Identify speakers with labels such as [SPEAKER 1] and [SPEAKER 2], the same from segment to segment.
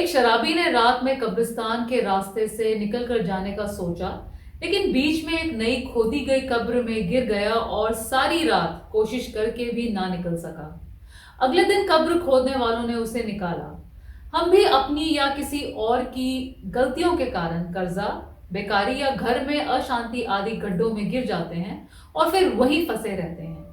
[SPEAKER 1] एक शराबी ने रात में कब्रिस्तान के रास्ते से निकलकर जाने का सोचा, लेकिन बीच में एक नई खोदी गई कब्र में गिर गया और सारी रात कोशिश करके भी ना निकल सका। अगले दिन कब्र खोदने वालों ने उसे निकाला। हम भी अपनी या किसी और की गलतियों के कारण कर्जा, बेकारी या घर में अशांति आदि गड्ढों में गिर जाते हैं और फिर वहीं फंसे रहते हैं।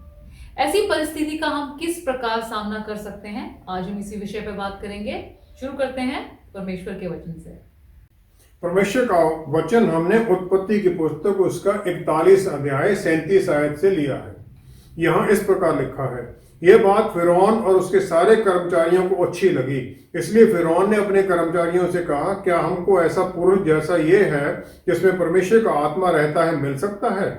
[SPEAKER 1] ऐसी परिस्थिति का हम किस प्रकार सामना कर सकते हैं, आज हम इसी विषय पर बात करेंगे। शुरू करते हैं परमेश्वर के वचन से।
[SPEAKER 2] परमेश्वर का वचन हमने उत्पत्ति की पुस्तक उसका 41 अध्याय 37 आयत से लिया है। यहाँ इस प्रकार लिखा है, यह बात फिरौन और उसके सारे कर्मचारियों को अच्छी लगी, इसलिए फिरौन ने अपने कर्मचारियों से कहा, क्या हमको ऐसा पुरुष जैसा ये है जिसमें परमेश्वर का आत्मा रहता है मिल सकता है?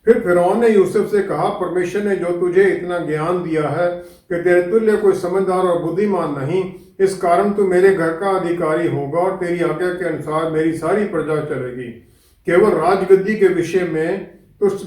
[SPEAKER 2] फिर फिरौन ने यूसुफ से कहा, परमेश्वर ने जो तुझे इतना ज्ञान दिया है कि तेरे तुल्य कोई समझदार और बुद्धिमान नहीं, इस कारण तू मेरे घर का अधिकारी होगा और तेरी आज्ञा के अनुसार मेरी सारी प्रजा चलेगी। केवल राजगद्दी के विषय में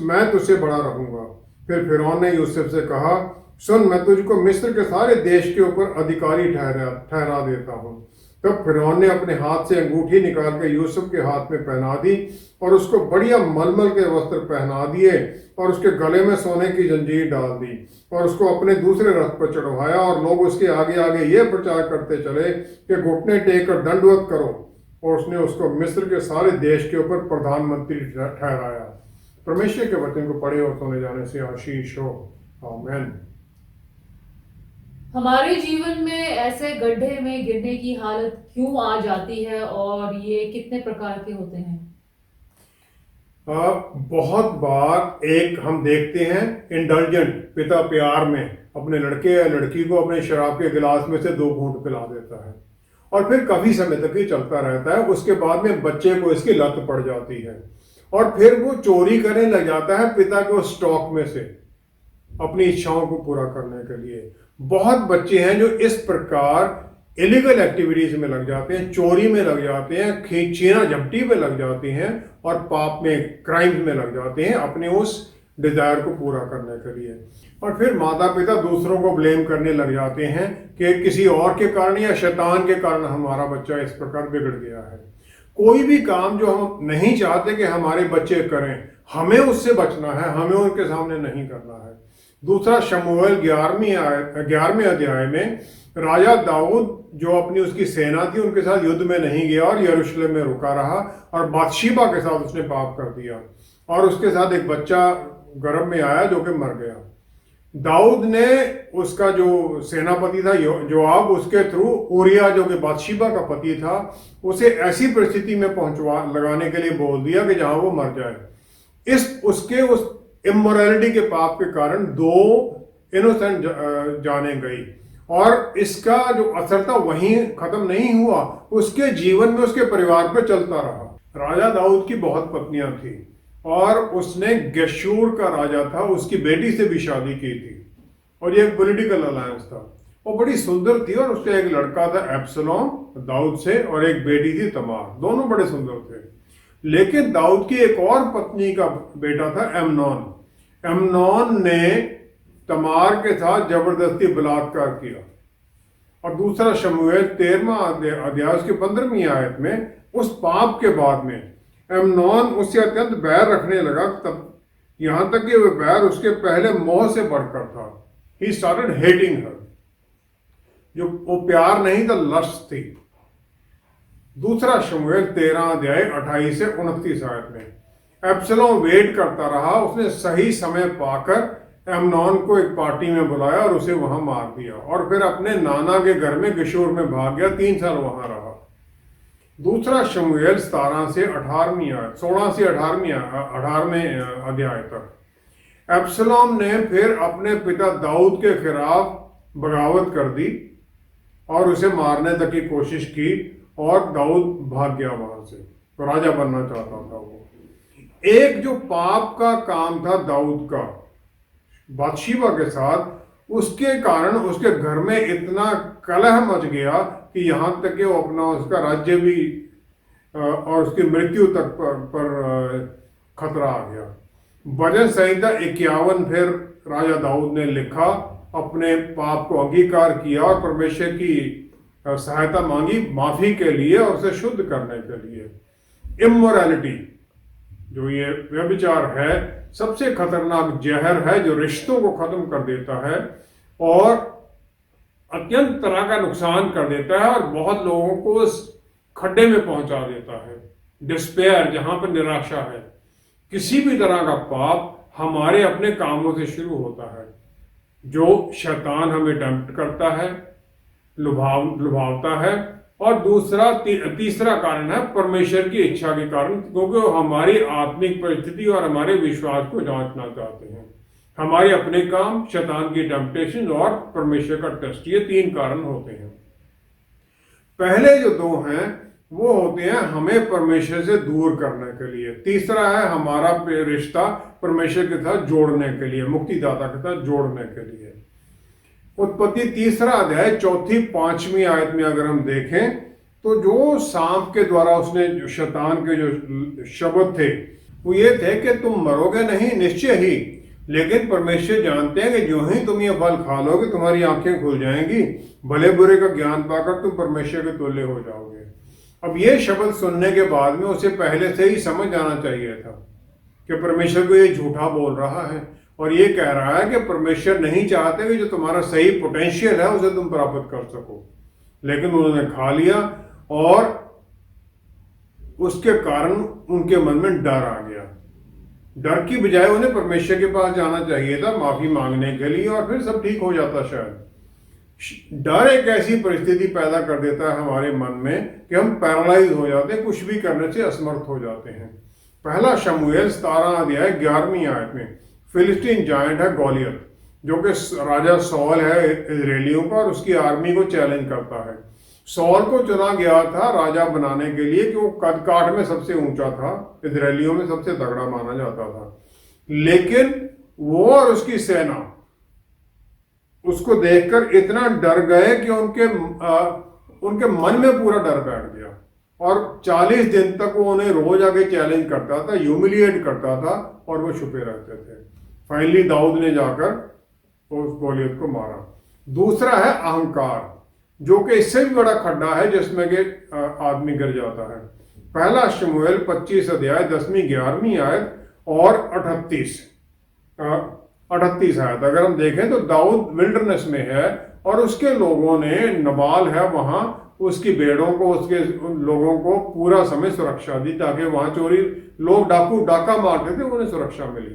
[SPEAKER 2] मैं तुझसे बड़ा रहूंगा। फिर फिरौन ने यूसुफ से कहा, सुन, मैं तुझको मिस्र के सारे देश के ऊपर अधिकारी ठहरा देता हूँ। तब फिरौन ने अपने हाथ से अंगूठी निकाल के यूसुफ के हाथ में पहना दी और उसको बढ़िया मलमल के वस्त्र पहना दिए और उसके गले में सोने की जंजीर डाल दी और उसको अपने दूसरे रथ पर चढ़वाया और लोग उसके आगे आगे ये प्रचार करते चले कि घुटने टेक कर दंडवत करो, और उसने उसको मिस्र के सारे देश के ऊपर प्रधानमंत्री ठहराया। परमेश्वर के वचन को पढ़े और सुने जाने से आशीष हो। आमीन।
[SPEAKER 1] हमारे जीवन में ऐसे गड्ढे में गिरने की हालत क्यों आ जाती है और ये कितने प्रकार के होते हैं?
[SPEAKER 2] बहुत बार एक हम देखते हैं इंडल्जेंट पिता प्यार में अपने लड़के या लड़की को अपने शराब के गिलास में से 2 घूंट पिला देता है और फिर काफी समय तक ही चलता रहता है। उसके बाद में बच्चे को इसकी लत पड़ जाती है और फिर वो चोरी करने लग जाता है पिता के उस स्टॉक में से अपनी इच्छाओं को पूरा करने के लिए। बहुत बच्चे हैं जो इस प्रकार इलीगल एक्टिविटीज में लग जाते हैं, चोरी में लग जाते हैं, छीना झपटी में लग जाते हैं और पाप में, क्राइम्स में लग जाते हैं अपने उस डिजायर को पूरा करने के लिए। और फिर माता पिता दूसरों को ब्लेम करने लग जाते हैं कि किसी और के कारण या शैतान के कारण हमारा बच्चा इस प्रकार बिगड़ गया है। कोई भी काम जो हम नहीं चाहते कि हमारे बच्चे करें, हमें उससे बचना है, हमें उनके सामने नहीं करना है। दूसरा शमूएल 11वें अध्याय में राजा दाऊद जो अपनी उसकी सेना थी उनके साथ युद्ध में नहीं गया और यरूशलेम में रुका रहा और बादशीबा के साथ उसने पाप कर दिया और उसके साथ एक बच्चा गर्भ में आया जो कि मर गया। दाऊद ने उसका जो सेनापति था जोआब, उसके थ्रू उरिया जो कि बादशीबा का पति था, उसे ऐसी परिस्थिति में लगाने के लिए बोल दिया कि जहां वो मर जाए। उस इमोरलिटी के पाप के कारण 2 इनोसेंट जाने गई और इसका जो असर था वहीं खत्म नहीं हुआ, उसके जीवन में उसके परिवार पे चलता रहा। राजा दाऊद की बहुत पत्नियां थी और उसने गेशूर का राजा था, उसकी बेटी से भी शादी की थी और ये एक पॉलिटिकल अलायंस था। वो बड़ी सुंदर थी और उसका एक लड़का था एब्सलोम दाऊद से और एक बेटी थी तमार, दोनों बड़े सुंदर थे। लेकिन दाऊद की एक और पत्नी का बेटा था एमनोन। एमनोन ने तमार के साथ जबरदस्ती बलात्कार किया और दूसरा शमूएल 13वां अध्याय उसकी 15वीं आयत में उस पाप के बाद में एमनोन उससे अत्यंत बैर रखने लगा, तब यहां तक कि वह बैर उसके पहले मोह से बढ़कर था। ही स्टार्टेड हेटिंग हर, जो वो प्यार नहीं था, लस्ट थी। दूसरा शमूएल 13 अध्याय 28 से 29 आयत में एब्सलोम वेट करता रहा, उसने सही समय पाकर एमनोन को एक पार्टी में बुलाया और उसे वहां मार दिया और फिर अपने नाना के घर में गेशूर में भाग गया, 3 साल वहां रहा। दूसरा शमूएल 17 से 18वीं आयत, 16 से 18वें अध्याय तक एब्सलोम ने फिर अपने पिता दाऊद के खिलाफ बगावत कर दी और उसे मारने तक की कोशिश की और दाऊद भाग गया वहां से, तो राजा बनना चाहता था वो। एक जो पाप का काम था दाऊद का बादशीबा के साथ, उसके कारण उसके घर में इतना कलह मच गया कि यहां तक कि वो अपना उसका राज्य भी और उसकी मृत्यु तक पर खतरा आ गया। भजन संहिता 51 फिर राजा दाऊद ने लिखा, अपने पाप को अंगीकार किया और परमेश्वर की सहायता मांगी माफी के लिए और उसे शुद्ध करने के लिए। इमोरलिटी, जो ये व्यभिचार है, सबसे खतरनाक जहर है जो रिश्तों को खत्म कर देता है और अत्यंत तरह का नुकसान कर देता है और बहुत लोगों को उस खड्डे में पहुंचा देता है। डिस्पेयर, जहां पर निराशा है। किसी भी तरह का पाप हमारे अपने कामों से शुरू होता है, जो शैतान हमें टेम्प्ट करता है, लुभावता है। और दूसरा तीसरा कारण है परमेश्वर की इच्छा के कारण, क्योंकि वो हमारी आत्मिक परिस्थिति और हमारे विश्वास को जांचना चाहते हैं। हमारे अपने काम, शैतान की टेम्पटेशन और परमेश्वर का टेस्ट, ये 3 कारण होते हैं। पहले जो 2 हैं वो होते हैं हमें परमेश्वर से दूर करने के लिए। तीसरा है हमारा रिश्ता परमेश्वर के साथ जोड़ने के लिए, मुक्तिदाता के साथ जोड़ने के लिए। उत्पत्ति 3 अध्याय 4-5 आयत में अगर हम देखें तो जो सांप के द्वारा उसने, जो शैतान के जो शब्द थे वो ये थे कि तुम मरोगे नहीं निश्चय ही, लेकिन परमेश्वर जानते हैं कि जो ही तुम ये फल खा लोगे तुम्हारी आंखें खुल जाएंगी, भले बुरे का ज्ञान पाकर तुम परमेश्वर के तुल्य हो जाओगे। अब ये शब्द सुनने के बाद में उसे पहले से ही समझ जाना चाहिए था कि परमेश्वर को ये झूठा बोल रहा है और ये कह रहा है कि परमेश्वर नहीं चाहते कि जो तुम्हारा सही पोटेंशियल है उसे तुम प्राप्त कर सको। लेकिन उन्होंने खा लिया और उसके कारण उनके मन में डर आ गया। डर की बजाय उन्हें परमेश्वर के पास जाना चाहिए था माफी मांगने के लिए, और फिर सब ठीक हो जाता। शायद डर एक ऐसी परिस्थिति पैदा कर देता है हमारे मन में कि हम पैरालाइज हो जाते हैं, कुछ भी करने से असमर्थ हो जाते हैं। पहला शमूएल 17 अध्याय 11वीं आयत में फिलिस्तीन जायंट है गोलियत, जो कि राजा सॉल है इजरायलियों का, और उसकी आर्मी को चैलेंज करता है। सॉल को चुना गया था राजा बनाने के लिए कि वो कद काठ में सबसे ऊंचा था, इजरायलियों में सबसे तगड़ा माना जाता था। लेकिन वो और उसकी सेना उसको देखकर इतना डर गए कि उनके मन में पूरा डर बैठ गया, और 40 दिन तक वो उन्हें रोज आगे चैलेंज करता था, ह्यूमिलिएट करता था, और वो छुपे रहते थे। फाइनली दाऊद ने जाकर उस गोलियत को मारा। दूसरा है अहंकार, जो कि इससे भी बड़ा खड्डा है जिसमें कि आदमी गिर जाता है। पहला शमूएल 25 अध्याय 10वीं 11वीं आयत और 38 आयत अगर हम देखें तो दाऊद विल्डरनेस में है और उसके लोगों ने, नबाल है वहां, उसकी भेड़ों को, उसके लोगों को पूरा समय सुरक्षा दी ताकि वहां चोरी, लोग डाका मारते थे, उन्हें सुरक्षा मिली।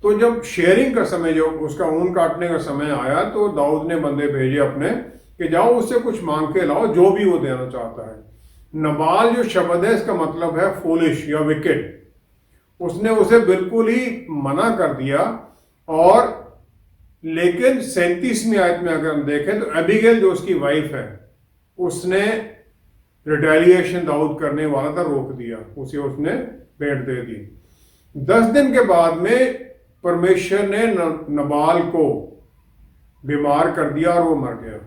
[SPEAKER 2] तो जब शेयरिंग का समय, जो उसका ऊन काटने का समय आया, तो दाऊद ने बंदे भेजे अपने कि जाओ उससे कुछ मांग के लाओ जो भी वो देना चाहता है। नबाल जो शब्द है इसका मतलब है फूलिश या विकेट। उसने उसे बिल्कुल ही मना कर दिया। और लेकिन 37वीं आयत में अगर हम देखें तो एबिगेल जो उसकी वाइफ है, उसने रिटेलिएशन दाऊद करने वाला था, रोक दिया उसे, उसने भेंट दे दी। 10 दिन के बाद में परमेश्वर ने नबाल को बीमार कर दिया और वो मर गया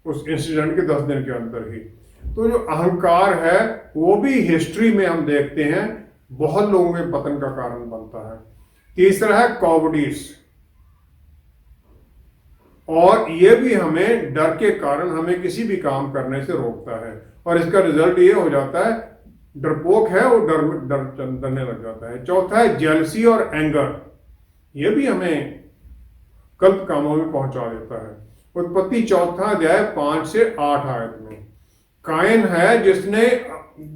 [SPEAKER 2] उस इंसिडेंट के 10 दिन के अंदर ही। तो जो अहंकार है वो भी हिस्ट्री में हम देखते हैं बहुत लोगों के पतन का कारण बनता है। तीसरा है कॉवर्डिस, और ये भी हमें डर के कारण हमें किसी भी काम करने से रोकता है, और इसका रिजल्ट ये हो जाता है डरपोक है वो डरने लग जाता है। चौथा है जेलसी और एंगर, ये भी हमें गलत कामों में पहुंचा देता है। उत्पत्ति 4 अध्याय 5 से 8 आयत में कायन है जिसने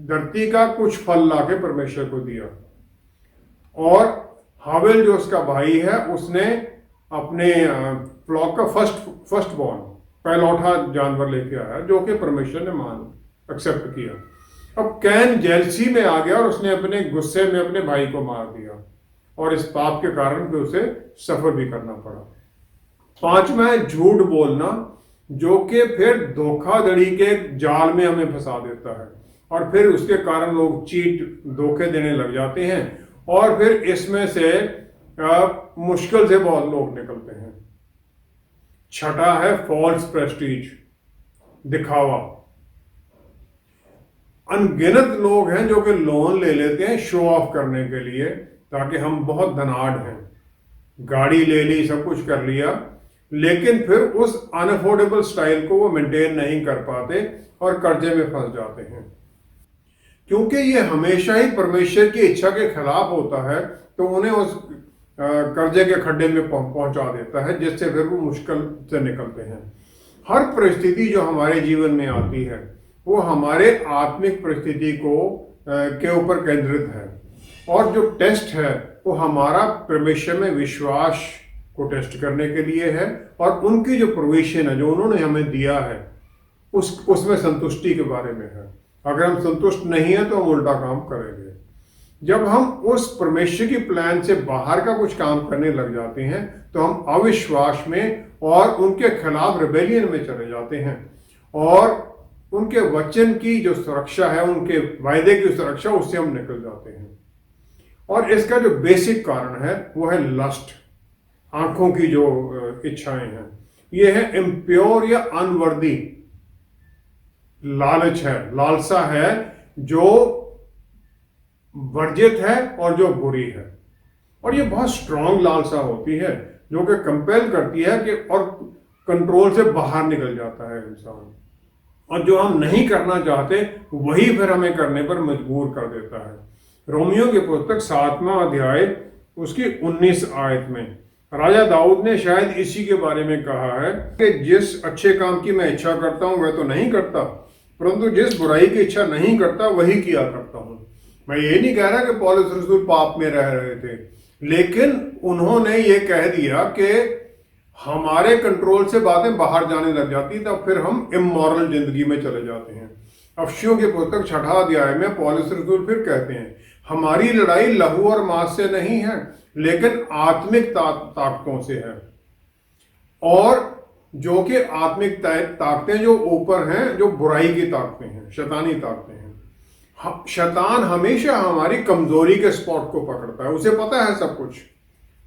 [SPEAKER 2] धरती का कुछ फल लाके परमेश्वर को दिया, और हावेल जो उसका भाई है उसने अपने फ्लॉक का फर्स्ट बॉर्न, पहलौठा जानवर लेके आया, जो कि परमेश्वर ने एक्सेप्ट किया। अब कैन जेलसी में आ गया और उसने अपने गुस्से में अपने भाई को मार दिया, और इस पाप के कारण भी उसे सफर भी करना पड़ा। 5वां है झूठ बोलना, जो कि फिर धोखाधड़ी के जाल में हमें फंसा देता है, और फिर उसके कारण लोग धोखे देने लग जाते हैं, और फिर इसमें से मुश्किल से बहुत लोग निकलते हैं। 6वां है फॉल्स प्रेस्टीज, दिखावा। अनगिनत लोग हैं जो कि लोन ले लेते हैं शो ऑफ करने के लिए, ताकि हम बहुत धनाढ़ हैं, गाड़ी ले ली, सब कुछ कर लिया, लेकिन फिर उस अनअफोर्डेबल स्टाइल को वो मेंटेन नहीं कर पाते और कर्जे में फंस जाते हैं। क्योंकि ये हमेशा ही परमेश्वर की इच्छा के खिलाफ होता है, तो उन्हें उस कर्जे के खड्डे में पहुंचा देता है, जिससे फिर वो मुश्किल से निकलते हैं। हर परिस्थिति जो हमारे जीवन में आती है वो हमारे आत्मिक परिस्थिति को के ऊपर केंद्रित है, और जो टेस्ट है वो हमारा परमेश्वर में विश्वास को टेस्ट करने के लिए है, और उनकी जो प्रोविजन है जो उन्होंने हमें दिया है उसमें संतुष्टि के बारे में है। अगर हम संतुष्ट नहीं है तो हम उल्टा काम करेंगे। जब हम उस परमेश्वर की प्लान से बाहर का कुछ काम करने लग जाते हैं तो हम अविश्वास में और उनके खिलाफ रिबेलियन में चले जाते हैं, और उनके वचन की जो सुरक्षा है, उनके वायदे की सुरक्षा, उससे हम निकल जाते हैं। और इसका जो बेसिक कारण है वो है लस्ट, आंखों की जो इच्छाएं हैं। ये है इम्प्योर या अनवर्दी लालच है, लालसा है जो वर्जित है और जो बुरी है। और ये बहुत स्ट्रांग लालसा होती है जो कि कंपेल करती है कि और कंट्रोल से बाहर निकल जाता है इंसान, और जो हम नहीं करना चाहते वही फिर हमें करने पर मजबूर कर देता है। रोमियो की पुस्तक 7वां अध्याय उसकी 19 आयत में राजा दाऊद ने शायद इसी के बारे में कहा है कि जिस अच्छे काम की मैं इच्छा करता हूं वह तो नहीं करता, परंतु जिस बुराई की इच्छा नहीं करता वही किया करता हूं। मैं ये नहीं कह रहा कि पौलुस रसूल पाप में रह रहे थे, लेकिन उन्होंने ये कह दिया कि हमारे कंट्रोल से बातें बाहर जाने लग जाती, तब फिर हम इमोरल जिंदगी में चले जाते हैं। अफसियों की पुस्तक 6वां अध्याय में पौलुस रसूल फिर कहते हैं, हमारी लड़ाई लहू और मांस से नहीं है लेकिन आत्मिक ताकतों से है, और जो कि आत्मिक ताकतें जो ऊपर हैं, जो बुराई की ताकतें हैं, शैतानी ताकतें हैं। शैतान हमेशा हमारी कमजोरी के स्पॉट को पकड़ता है, उसे पता है सब कुछ,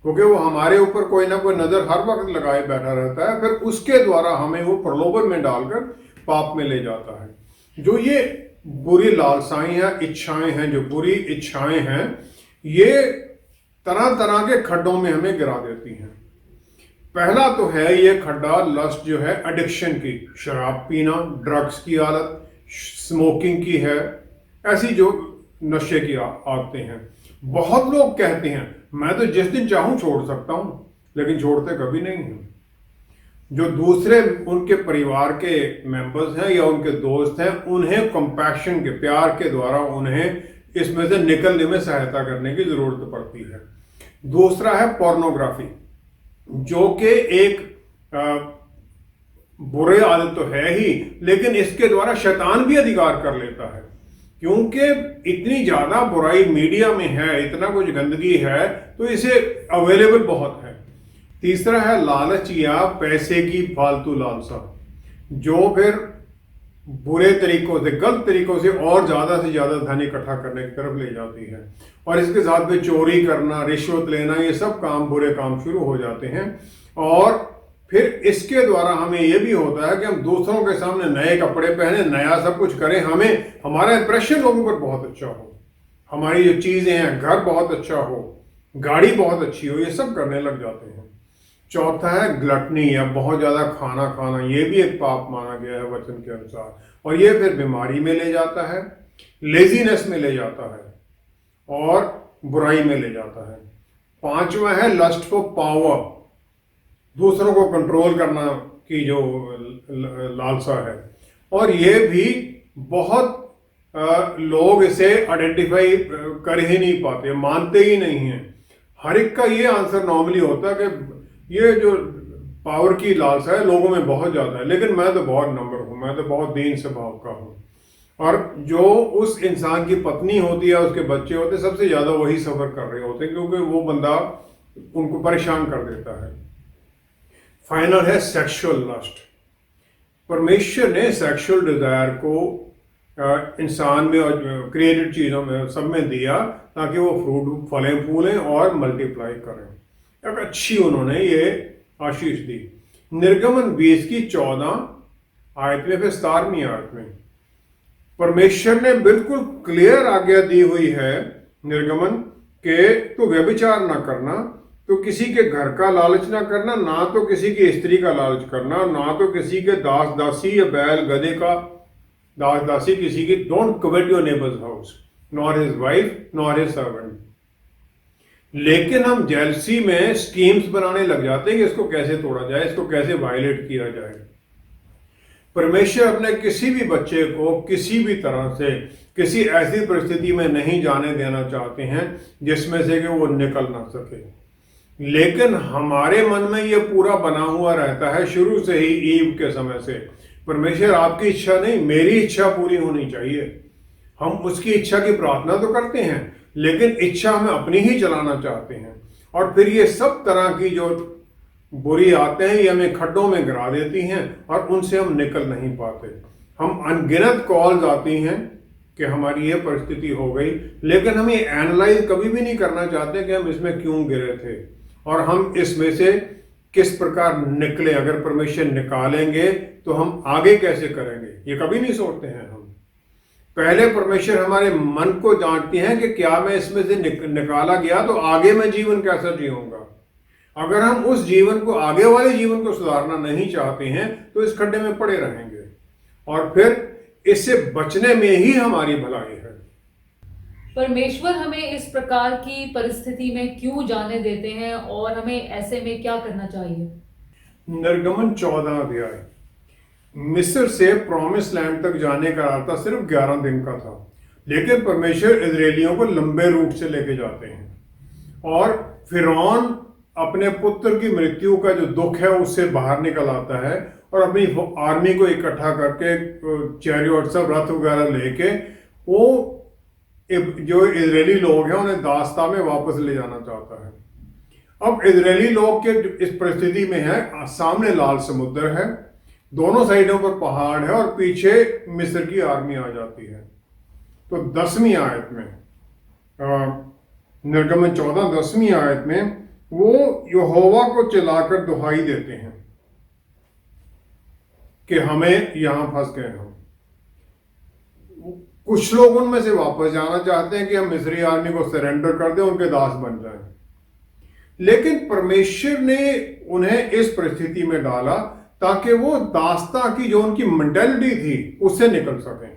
[SPEAKER 2] क्योंकि वो हमारे ऊपर कोई ना कोई नजर हर वक्त लगाए बैठा रहता है। फिर उसके द्वारा हमें वो प्रलोभन में डालकर पाप में ले जाता है। जो ये बुरी लालसाएं हैं, इच्छाएं हैं, जो बुरी इच्छाएं हैं, ये तरह तरह के खड्डों में हमें गिरा देती हैं। पहला तो है ये खड्डा लस्ट जो है एडिक्शन की, शराब पीना, ड्रग्स की आदत, स्मोकिंग की है, ऐसी जो नशे की आदतें हैं। बहुत लोग कहते हैं मैं तो जिस दिन चाहूं छोड़ सकता हूं, लेकिन छोड़ते कभी नहीं हैं। जो दूसरे उनके परिवार के मेंबर्स हैं या उनके दोस्त हैं, उन्हें कंपैशन के, प्यार के द्वारा उन्हें इसमें से निकलने में सहायता करने की जरूरत पड़ती है। दूसरा है पोर्नोग्राफी, जो कि एक बुरे आदत तो है ही, लेकिन इसके द्वारा शैतान भी अधिकार कर लेता है, क्योंकि इतनी ज्यादा बुराई मीडिया में है, इतना कुछ गंदगी है, तो इसे अवेलेबल बहुत है। तीसरा है लालच या पैसे की फालतू लालसा, जो फिर बुरे तरीकों से, गलत तरीकों से और ज्यादा से ज्यादा धन इकट्ठा करने की तरफ ले जाती है। और इसके साथ में चोरी करना, रिश्वत लेना, ये सब काम, बुरे काम शुरू हो जाते हैं। और फिर इसके द्वारा हमें यह भी होता है कि हम दूसरों के सामने नए कपड़े पहने, नया सब कुछ करें, हमें हमारा इंप्रेशन लोगों पर बहुत अच्छा हो, हमारी जो चीजें हैं, घर बहुत अच्छा हो, गाड़ी बहुत अच्छी हो, ये सब करने लग जाते हैं। चौथा है ग्लटनी या बहुत ज्यादा खाना खाना, ये भी एक पाप माना गया है वचन के अनुसार, और ये फिर बीमारी में ले जाता है, लेजीनेस में ले जाता है और बुराई में ले जाता है। पांचवा है लस्ट फॉर पावर, दूसरों को कंट्रोल करना की जो लालसा है, और ये भी बहुत लोग इसे आइडेंटिफाई कर ही नहीं पाते, मानते ही नहीं हैं। हर एक का ये आंसर नॉर्मली होता है कि ये जो पावर की लालसा है लोगों में बहुत ज्यादा है, लेकिन मैं तो बहुत नंबर हूं, मैं तो बहुत दीन स्वभाव का हूं। और जो उस इंसान की पत्नी होती है, उसके बच्चे होते हैं, सबसे ज्यादा वही सफर कर रहे होते हैं, क्योंकि वो बंदा उनको परेशान कर देता है। फाइनल है सेक्सुअल लस्ट। परमेश्वर ने सेक्सुअल डिजायर को इंसान में और क्रिएटेड चीजों में सब में दिया, ताकि वो फ्रूट फलें फूलें और मल्टीप्लाई करें। एक अच्छी उन्होंने ये आशीष दी। निर्गमन 20 की 14 आयत में, फिर 17वीं आयत में परमेश्वर ने बिल्कुल क्लियर आज्ञा दी हुई है निर्गमन के, तो व्यभिचार ना करना, तो किसी के घर का लालच ना करना, ना तो किसी की स्त्री का लालच करना, ना तो किसी के दास दासी या बैल गधे का दास दासी किसी की। Don't covet your neighbours house nor his wife nor his servant. लेकिन हम जेलसी में स्कीम्स बनाने लग जाते हैं कि इसको कैसे तोड़ा जाए, इसको कैसे वायलेट किया जाए। परमेश्वर अपने किसी भी बच्चे को किसी भी तरह से किसी ऐसी परिस्थिति में नहीं जाने देना चाहते हैं जिसमें से कि वो निकल ना सके। लेकिन हमारे मन में ये पूरा बना हुआ रहता है शुरू से ही, ईव के समय से, परमेश्वर आपकी इच्छा नहीं मेरी इच्छा पूरी होनी चाहिए। हम उसकी इच्छा की प्रार्थना तो करते हैं लेकिन इच्छा हमें अपनी ही चलाना चाहते हैं। और फिर ये सब तरह की जो बुरी आते हैं ये हमें खड्डों में गिरा देती हैं और उनसे हम निकल नहीं पाते। हम अनगिनत कॉल्स आती हैं कि हमारी ये परिस्थिति हो गई, लेकिन हम ये एनालाइज कभी भी नहीं करना चाहते कि हम इसमें क्यों गिरे थे और हम इसमें से किस प्रकार निकले। अगर परमेश्वर निकालेंगे तो हम आगे कैसे करेंगे, ये कभी नहीं सोचते हैं हम। पहले परमेश्वर हमारे मन को जांचते हैं कि क्या मैं इसमें से निकाला गया तो आगे मैं जीवन कैसा जीऊंगा। अगर हम उस जीवन को, आगे वाले जीवन को सुधारना नहीं चाहते हैं तो इस खड्डे में पड़े रहेंगे और फिर इससे बचने में ही हमारी भलाई है।
[SPEAKER 1] परमेश्वर हमें इस प्रकार की परिस्थिति में क्यों जाने देते हैं और हमें ऐसे में क्या करना चाहिए?
[SPEAKER 2] निर्गमन 14 अध्याय। मिस्र से प्रॉमिस लैंड तक जाने का रास्ता सिर्फ 11 दिन का था, लेकिन परमेश्वर इजरायलियों को लंबे रूट से लेके जाते हैं और फिरौन अपने पुत्र की मृत्यु का जो दुख है उससे बाहर निकल आता है और अपनी आर्मी को इकट्ठा करके चैरियट सब रथ वगैरह लेके वो जो इजरायली लोग हैं उन्हें दास्ता में वापस ले जाना चाहता है। अब इजरायली लोग के इस परिस्थिति में है, सामने लाल समुद्र है, दोनों साइडों पर पहाड़ है और पीछे मिस्र की आर्मी आ जाती है। तो 10वीं आयत में, निर्गमन 14 10वीं आयत में वो यहोवा को चिल्लाकर दुहाई देते हैं कि हमें यहां फंस गए हम। कुछ लोग उनमें से वापस जाना चाहते हैं कि हम मिस्री आर्मी को सरेंडर कर दें, उनके दास बन जाएं। लेकिन परमेश्वर ने उन्हें इस परिस्थिति में डाला ताकि वो दास्ता की जो उनकी मेंटालिटी थी उससे निकल सकें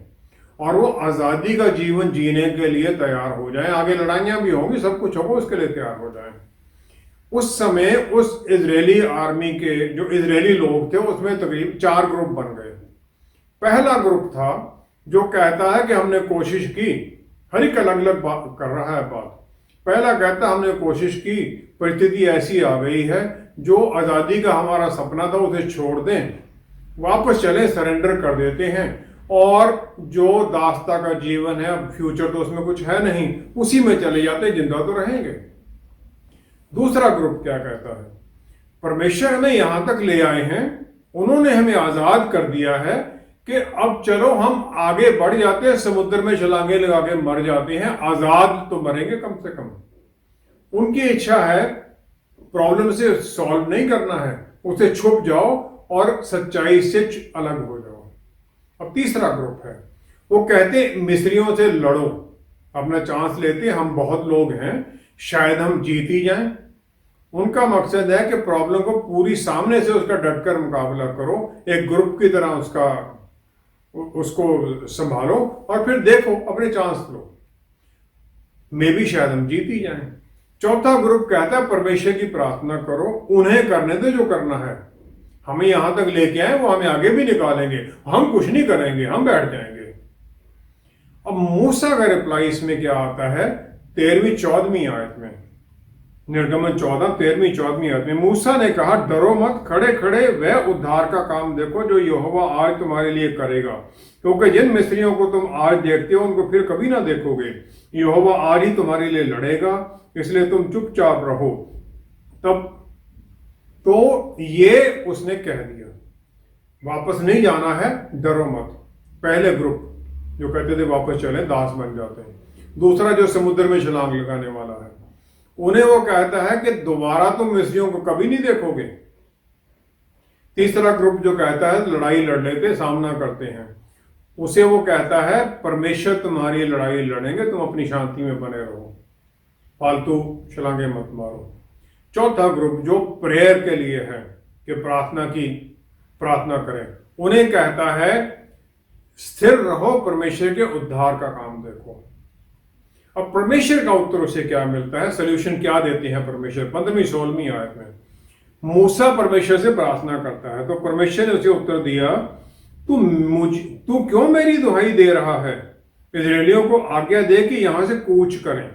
[SPEAKER 2] और वो आज़ादी का जीवन जीने के लिए तैयार हो जाएं। आगे लड़ाइयाँ भी होंगी, सब कुछ होगा, उसके लिए तैयार हो जाएं। उस समय उस इजरायली आर्मी के जो इजरायली लोग थे उसमें तकरीबन 4 ग्रुप बन गए। पहला ग्रुप था जो कहता है कि हमने कोशिश की, हर एक अलग अलग बात कर रहा है बात। पहला कहता है हमने कोशिश की, परिस्थिति ऐसी आ गई है, जो आज़ादी का हमारा सपना था उसे छोड़ दें, वापस चले, सरेंडर कर देते हैं और जो दास्ता का जीवन है, अब फ्यूचर तो उसमें कुछ है नहीं, उसी में चले जाते, जिंदा तो रहेंगे। दूसरा ग्रुप क्या कहता है, परमेश्वर हमें यहां तक ले आए हैं, उन्होंने हमें आजाद कर दिया है कि अब चलो हम आगे बढ़ जाते हैं, समुद्र में छलांगे लगा के मर जाते हैं, आजाद तो मरेंगे कम से कम। उनकी इच्छा है प्रॉब्लम से सॉल्व नहीं करना है, उसे छुप जाओ और सच्चाई से अलग हो जाओ। अब तीसरा ग्रुप है, वो कहते मिस्रियों से लड़ो, अपना चांस लेते, हम बहुत लोग हैं, शायद हम जीत ही जाएं। उनका मकसद है कि प्रॉब्लम को पूरी सामने से उसका डटकर मुकाबला करो, एक ग्रुप की तरह उसको संभालो और फिर देखो, अपने चांस लो, मे भी शायद हम जीत ही जाएं। चौथा ग्रुप कहता है परमेश्वर की प्रार्थना करो, उन्हें करने दो जो करना है, हमें यहां तक लेके आए, वो हमें आगे भी निकालेंगे, हम कुछ नहीं करेंगे, हम बैठ जाएंगे। अब मूसा का रिप्लाई इसमें क्या आता है, 13वीं 14वीं आयत में, निर्गमन 14 13वीं 14वीं आयत में, मूसा ने कहा डरो मत, खड़े खड़े वह उद्धार का काम देखो जो यहोवा आज तुम्हारे लिए करेगा, क्योंकि जिन मिस्रियों को तुम आज देखते हो उनको फिर कभी ना देखोगे, यहोवा आज ही तुम्हारे लिए लड़ेगा, इसलिए तुम चुपचाप रहो। तब तो ये उसने कह दिया, वापस नहीं जाना है, डरो मत। पहले ग्रुप जो कहते थे वापस चले, दास बन जाते हैं। दूसरा जो समुद्र में छलांग लगाने वाला है, उन्हें वो कहता है कि दोबारा तुम मिस्रियों को कभी नहीं देखोगे। तीसरा ग्रुप जो कहता है लड़ाई लड़ लेते, सामना करते हैं, उसे वो कहता है परमेश्वर तुम्हारी लड़ाई लड़ेंगे, तुम अपनी शांति में बने रहो, फालतू छलांगे मत मारो। चौथा ग्रुप जो प्रेयर के लिए है कि प्रार्थना करें, उन्हें कहता है स्थिर रहो, परमेश्वर के उद्धार का काम देखो। अब परमेश्वर का उत्तर उसे क्या मिलता है, सोल्यूशन क्या देते हैं परमेश्वर? 15वीं-16वीं आयत में मूसा परमेश्वर से प्रार्थना करता है, तो परमेश्वर ने उसे उत्तर दिया, तू क्यों मेरी दुहाई दे रहा है? इजरायलियों को आज्ञा दे कि यहां से कूच करें,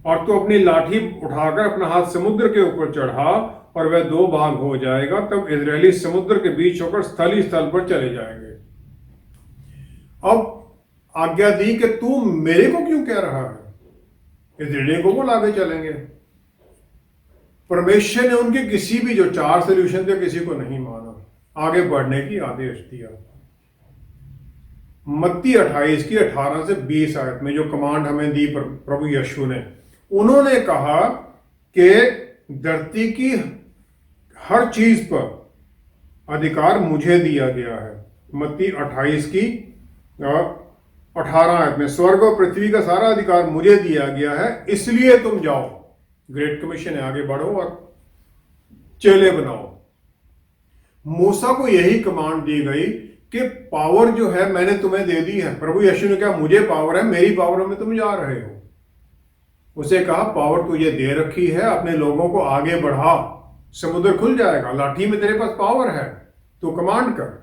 [SPEAKER 2] और तू अपनी लाठी उठाकर अपना हाथ समुद्र के ऊपर चढ़ा और वह 2 भाग हो जाएगा। तब इजरायली समुद्र के बीच होकर स्थली स्थल पर चले जाएंगे। अब आज्ञा दी कि तू मेरे को क्यों कह रहा है? इजरायलियों को बोल आगे चलेंगे। परमेश्वर ने उनके किसी भी जो 4 सोल्यूशन थे किसी को नहीं माना, आगे बढ़ने की आदेश दिया। मत्ती 28 की 18 से 20 आयत में जो कमांड हमें दी प्रभु यीशु ने, उन्होंने कहा कि धरती की हर चीज पर अधिकार मुझे दिया गया है। मत्ती 28 की 18 आयत में, स्वर्ग और पृथ्वी का सारा अधिकार मुझे दिया गया है, इसलिए तुम जाओ। ग्रेट कमीशन है, आगे बढ़ो और चेले बनाओ। मूसा को यही कमांड दी गई कि पावर जो है मैंने तुम्हें दे दी है। प्रभु यीशु ने कहा मुझे पावर है, मेरी पावर में तुम जा रहे हो। उसे कहा पावर तुझे दे रखी है, अपने लोगों को आगे बढ़ा, समुद्र खुल जाएगा, लाठी में तेरे पास पावर है, तू कमांड कर।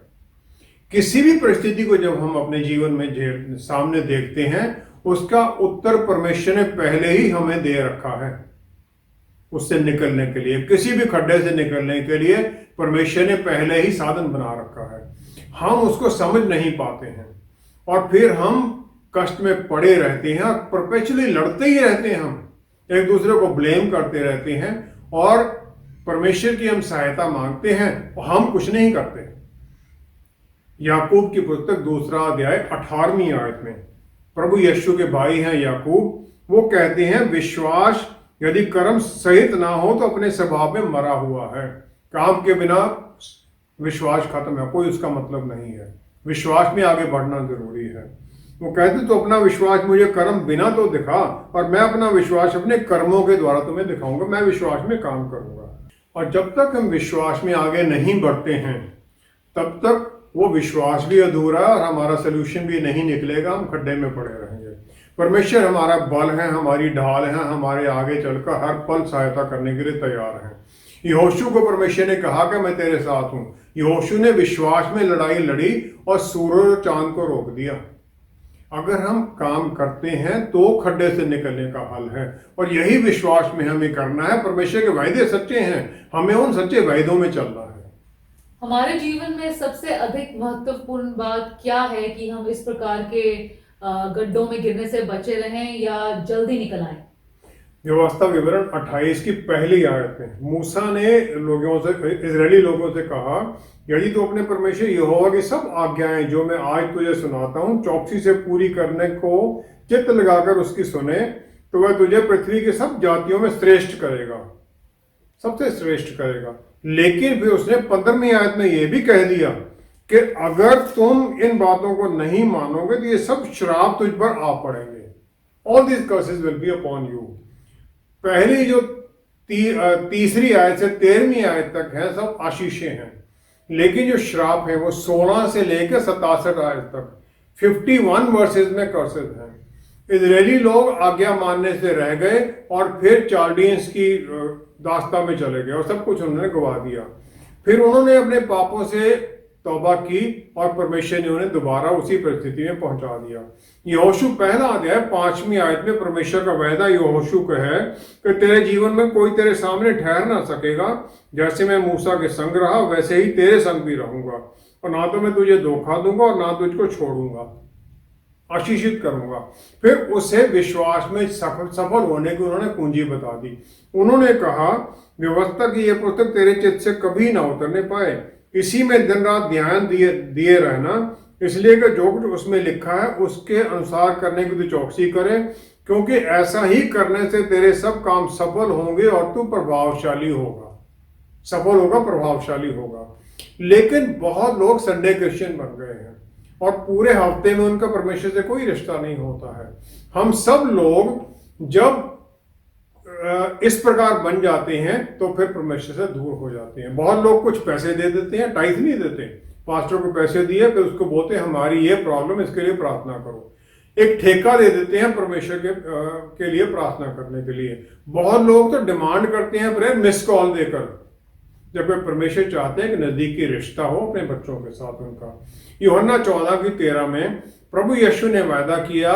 [SPEAKER 2] किसी भी परिस्थिति को जब हम अपने जीवन में सामने देखते हैं, उसका उत्तर परमेश्वर ने पहले ही हमें दे रखा है। उससे निकलने के लिए, किसी भी खड्डे से निकलने के लिए परमेश्वर ने पहले ही साधन बना रखा है। हम उसको समझ नहीं पाते हैं और फिर हम कष्ट में पड़े रहते हैं और परपेचुअली लड़ते ही रहते हैं। हम एक दूसरे को ब्लेम करते रहते हैं और परमेश्वर की हम सहायता मांगते हैं और हम कुछ नहीं करते। याकूब की पुस्तक 2 अध्याय 18वीं आयत में प्रभु यीशु के भाई हैं याकूब, वो कहते हैं विश्वास यदि कर्म सहित ना हो तो अपने स्वभाव में मरा हुआ है। काम के बिना विश्वास खत्म है, कोई उसका मतलब नहीं है। विश्वास में आगे बढ़ना जरूरी है। वो कहते तो अपना विश्वास मुझे कर्म बिना तो दिखा, और मैं अपना विश्वास अपने कर्मों के द्वारा तुम्हें दिखाऊंगा। मैं विश्वास में काम करूंगा। और जब तक हम विश्वास में आगे नहीं बढ़ते हैं तब तक वो विश्वास भी अधूरा और हमारा सोल्यूशन भी नहीं निकलेगा, हम खड्डे में पड़े रहेंगे। परमेश्वर हमारा बल है, हमारी ढाल है, हमारे आगे चलकर हर पल सहायता करने के लिए तैयार है। यहोशू को परमेश्वर ने कहा कि मैं तेरे साथ हूं। यहोशू ने विश्वास में लड़ाई लड़ी और सूरज और चांद को रोक दिया। अगर हम काम करते हैं तो खड्डे से निकलने का हल है, और यही विश्वास में हमें करना है। परमेश्वर के वायदे सच्चे हैं, हमें उन सच्चे वायदों में चलना है।
[SPEAKER 1] हमारे जीवन में सबसे अधिक महत्वपूर्ण बात क्या है कि हम इस प्रकार के गड्ढों में गिरने से बचे रहें या जल्दी निकल आए?
[SPEAKER 2] व्यवस्था विवरण 28 की पहली आयत में मूसा ने इजरायली लोगों से कहा, यदि तू अपने परमेश्वर यहोवा की सब आज्ञाएं जो मैं आज तुझे सुनाता हूं चौकसी से पूरी करने को चित्त लगाकर उसकी सुने, तो वह तुझे पृथ्वी की सब जातियों में श्रेष्ठ करेगा, सबसे श्रेष्ठ करेगा। लेकिन फिर उसने 15वीं आयत में यह भी कह दिया कि अगर तुम इन बातों को नहीं मानोगे तो ये सब श्राप तुझ पर आ पड़ेंगे। All this curses will be upon you. पहली जो तीसरी आयत से 13वीं आयत तक है सब आशीषें हैं, लेकिन जो श्राप है वो 16 से लेकर 67 आयत तक 51 वर्सेस में कर्सेस हैं। इजरायली लोग आज्ञा मानने से रह गए और फिर चाल्डियंस की दास्ता में चले गए और सब कुछ उन्होंने गवा दिया। फिर उन्होंने अपने पापों से तौबा की और परमेश्वर ने उन्हें दोबारा उसी परिस्थिति में पहुंचा दिया। यहोशू पहला अध्याय 5वीं आयत में परमेश्वर का वायदा यहोशू का है कि तेरे जीवन में कोई तेरे सामने ठहर ना सकेगा। जैसे मैं मूसा के संग रहा वैसे ही तेरे संग भी रहूंगा, और ना तो मैं तुझे धोखा दूंगा और ना तुझको छोड़ूंगा, आशीषित करूंगा। फिर उसे विश्वास में सफल होने की उन्होंने कुंजी बता दी। उन्होंने कहा व्यवस्था की यह पुस्तक तेरे चित्त से कभी ना उतरने पाए, इसी में दिन रात ध्यान दिए रहना, इसलिए कि जो कुछ उसमें लिखा है उसके अनुसार करने की तू चौकसी करे, क्योंकि ऐसा ही करने से तेरे सब काम सफल होंगे और तू प्रभावशाली होगा। सफल होगा, प्रभावशाली होगा। लेकिन बहुत लोग संडे क्रिश्चियन बन गए हैं और पूरे हफ्ते में उनका परमेश्वर से कोई रिश्ता नहीं होता है। हम सब लोग जब इस प्रकार बन जाते हैं तो फिर परमेश्वर से दूर हो जाते हैं। बहुत लोग कुछ पैसे दे देते हैं, टाइथ नहीं देते, पास्टर को पैसे दिए फिर उसको बोलते हैं हमारी ये प्रॉब्लम, इसके लिए प्रार्थना करो। एक ठेका दे देते हैं परमेश्वर के लिए प्रार्थना करने के लिए। बहुत लोग तो डिमांड करते हैं प्रेयर मिस कॉल देकर, जबकि परमेश्वर चाहते हैं कि नजदीकी रिश्ता हो अपने बच्चों के साथ उनका। यूहन्ना 14:13 में प्रभु यीशु ने वायदा किया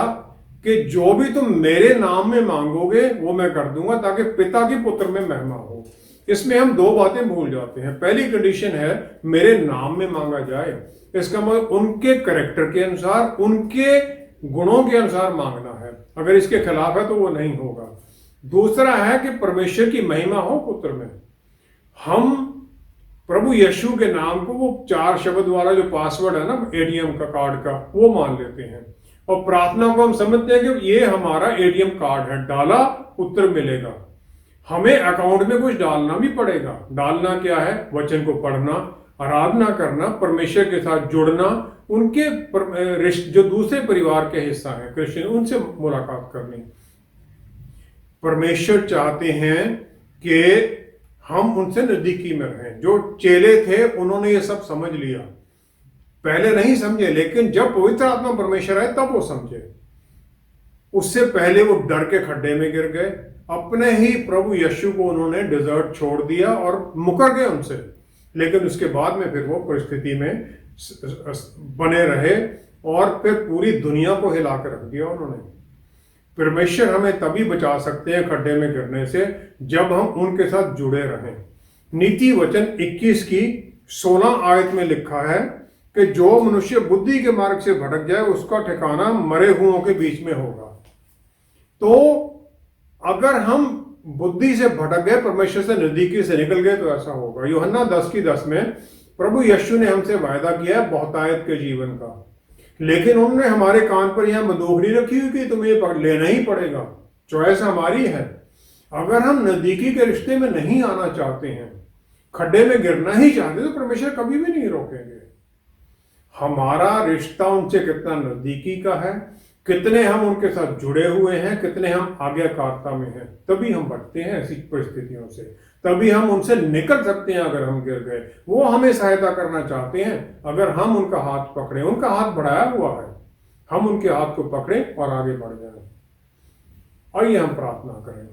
[SPEAKER 2] कि जो भी तुम मेरे नाम में मांगोगे वो मैं कर दूंगा, ताकि पिता की पुत्र में महिमा हो। इसमें हम दो बातें भूल जाते हैं। पहली कंडीशन है मेरे नाम में मांगा जाए, इसका मतलब उनके कैरेक्टर के अनुसार, उनके गुणों के अनुसार मांगना है। अगर इसके खिलाफ है तो वो नहीं होगा। दूसरा है कि परमेश्वर की महिमा हो पुत्र में। हम प्रभु यीशु के नाम को वो 4 शब्द वाला जो पासवर्ड है ना एटीएम का कार्ड का, वो मान लेते हैं, और प्रार्थना को हम समझते हैं कि ये हमारा एटीएम कार्ड है, डाला उत्तर मिलेगा। हमें अकाउंट में कुछ डालना भी पड़ेगा। डालना क्या है? वचन को पढ़ना, आराधना करना, परमेश्वर के साथ जुड़ना, उनके जो दूसरे परिवार के हिस्सा है क्रिश्चियन, उनसे मुलाकात करनी। परमेश्वर चाहते हैं कि हम उनसे नजदीकी में रहें। जो चेले थे उन्होंने ये सब समझ लिया, पहले नहीं समझे, लेकिन जब पवित्र आत्मा परमेश्वर आए तब वो समझे। उससे पहले वो डर के खड्डे में गिर गए, अपने ही प्रभु यीशु को उन्होंने डिजर्ट छोड़ दिया और मुकर गए उनसे। लेकिन उसके बाद में फिर वो परिस्थिति में बने रहे और फिर पूरी दुनिया को हिला कर रख दिया उन्होंने। परमेश्वर हमें तभी बचा सकते हैं खड्डे में गिरने से जब हम उनके साथ जुड़े रहें। नीति वचन 21 की 16 आयत में लिखा है कि जो मनुष्य बुद्धि के मार्ग से भटक जाए उसका ठिकाना मरे हुओं के बीच में होगा। तो अगर हम बुद्धि से भटक गए, परमेश्वर से नजदीकी से निकल गए, तो ऐसा होगा। यूहन्ना 10:10 में प्रभु यीशु ने हमसे वायदा किया है बहुतायत के जीवन का, लेकिन उन्होंने हमारे कान पर यह बंदूक नहीं रखी हुई कि तुम्हें लेना ही पड़ेगा, चॉइस हमारी है। अगर हम नजदीकी के रिश्ते में नहीं आना चाहते हैं, खड्डे में गिरना ही चाहते, तो परमेश्वर कभी भी नहीं रोकेंगे। हमारा रिश्ता उनसे कितना नजदीकी का है, कितने हम उनके साथ जुड़े हुए हैं, कितने हम आज्ञाकारिता में हैं, तभी हम बचते हैं ऐसी परिस्थितियों से, तभी हम उनसे निकल सकते हैं। अगर हम गिर गए, वो हमें सहायता करना चाहते हैं अगर हम उनका हाथ पकड़े। उनका हाथ बढ़ाया हुआ है, हम उनके हाथ को पकड़ें और आगे बढ़ जाएं। आइए हम प्रार्थना करें।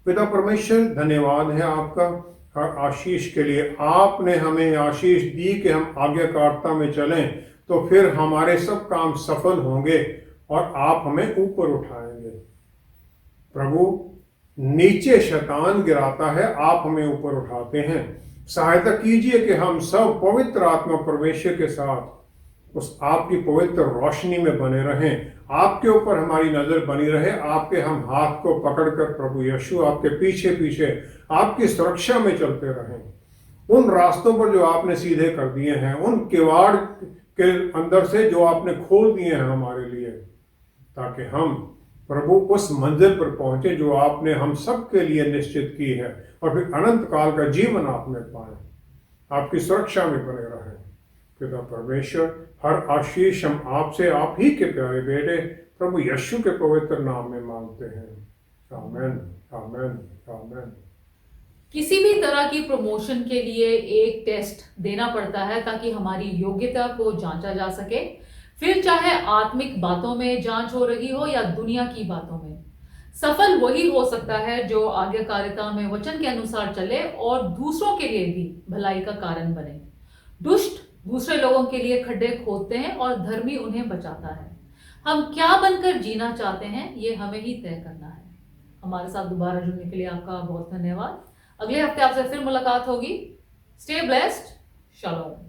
[SPEAKER 2] पिता परमेश्वर, धन्यवाद है आपका हर आशीष के लिए। आपने हमें आशीष दी कि हम आज्ञाकारिता में चलें, तो फिर हमारे सब काम सफल होंगे और आप हमें ऊपर उठाएंगे। प्रभु, नीचे शैतान गिराता है, आप हमें ऊपर उठाते हैं। सहायता कीजिए कि हम सब पवित्र आत्मा परमेश्वर के साथ उस आपकी पवित्र रोशनी में बने रहें। आपके ऊपर हमारी नजर बनी रहे, आपके हम हाथ को पकड़कर प्रभु यीशु आपके पीछे पीछे आपकी सुरक्षा में चलते रहें। उन रास्तों पर जो आपने सीधे कर दिए हैं, उन किवाड़ के अंदर से जो आपने खोल दिए हैं हमारे लिए, ताकि हम प्रभु उस मंजिल पर पहुंचे जो आपने हम सब के लिए निश्चित की है, और फिर अनंत काल का जीवन आप में पाए। आपकी सुरक्षा में बने रहें। पिता परमेश्वर, हर आशीष हम आपसे, आप ही के प्यारे बेटे प्रभु यीशु के पवित्र नाम में मांगते हैं। आमेन, आमेन, आमेन।
[SPEAKER 1] किसी भी तरह की प्रमोशन के लिए एक टेस्ट देना पड़ता है ताकि हमारी योग्यता को जांचा जा सके, फिर चाहे आत्मिक बातों में जांच हो रही हो या दुनिया की बातों में। सफल वही हो सकता है जो आज्ञाकारिता में वचन के अनुसार चले और दूसरों के लिए भी भलाई का कारण बने। दुष्ट दूसरे लोगों के लिए खड्डे खोदते हैं और धर्मी उन्हें बचाता है। हम क्या बनकर जीना चाहते हैं, ये हमें ही तय करना है। हमारे साथ दोबारा जुड़ने के लिए आपका बहुत धन्यवाद। अगले हफ्ते आपसे फिर मुलाकात होगी। Stay blessed. शालोम।